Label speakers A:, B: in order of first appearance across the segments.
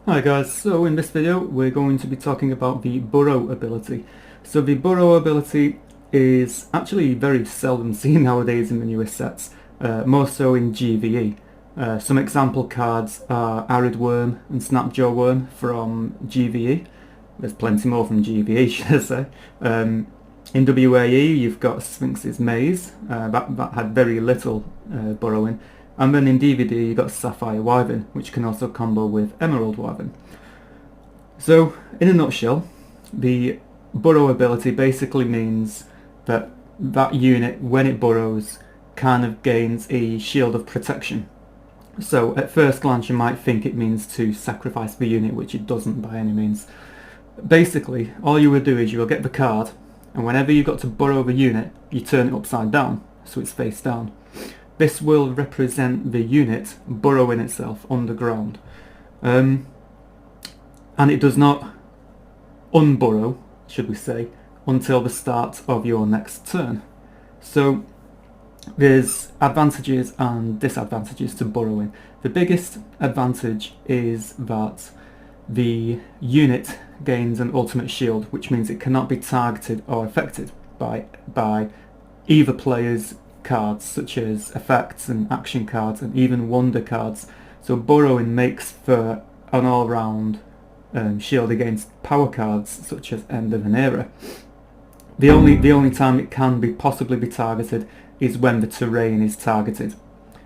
A: Hi guys, so in this video we're going to be talking about the Burrow ability. So the Burrow ability is actually very seldom seen nowadays in the newest sets, more so in GVE. Some example cards are Arid Worm and Snapjaw Worm from GVE. There's plenty more from GVE, should I say. In WAE you've got Sphinx's Maze, that had very little burrowing. And then in DVD you got Sapphire Wyvern, which can also combo with Emerald Wyvern. So, in a nutshell, the burrow ability basically means that that unit, when it burrows, kind of gains a shield of protection. So at first glance you might think it means to sacrifice the unit, which it doesn't by any means. Basically, all you will do is you will get the card, and whenever you've got to burrow the unit, you turn it upside down, so it's face down. This will represent the unit burrowing itself underground. And it does not unburrow, should we say, until the start of your next turn. So there's advantages and disadvantages to burrowing. The biggest advantage is that the unit gains an ultimate shield, which means it cannot be targeted or affected by either player's cards, such as effects and action cards and even wonder cards. So burrowing makes for an all-round shield against power cards such as End of an Era. The only time it can possibly be targeted is when the terrain is targeted.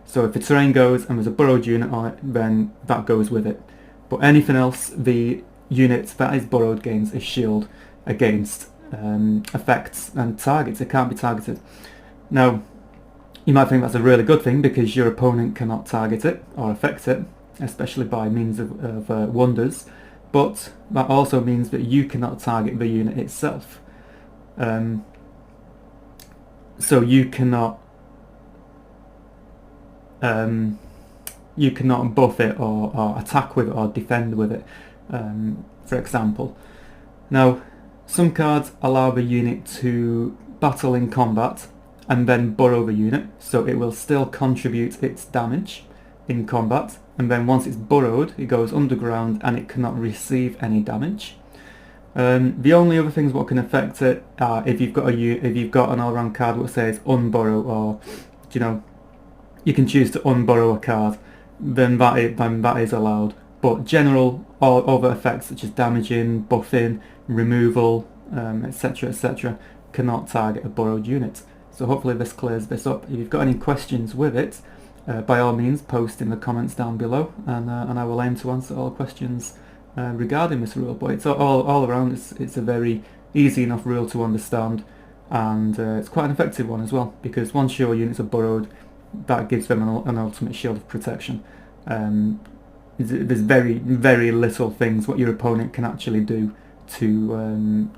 A: So if the terrain goes and there's a burrowed unit on it, then that goes with it. But anything else, the unit that is burrowed gains a shield against effects and targets. It can't be targeted. Now, you might think that's a really good thing because your opponent cannot target it or affect it, especially by means of wonders, but that also means that you cannot target the unit itself. So you cannot buff it or attack with it or defend with it, for example. Now, some cards allow the unit to battle in combat and then burrow the unit, so it will still contribute its damage in combat, and then once it's burrowed it goes underground and it cannot receive any damage. The only other things what can affect it are if you've got an all-round card that says unburrow, or you can choose to unburrow a card, then that is allowed. But general all other effects such as damaging, buffing, removal, etc., cannot target a burrowed unit. So hopefully this clears this up. If you've got any questions with it, by all means post in the comments down below, and I will aim to answer all questions regarding this rule. But it's all around, it's a very easy enough rule to understand, and it's quite an effective one as well, because once your units are burrowed, that gives them an ultimate shield of protection. There's very little things what your opponent can actually do to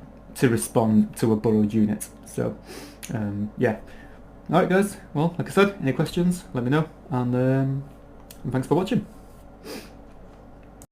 A: respond to a burrowed unit. So yeah. Alright guys, well, like I said, any questions, let me know, and thanks for watching.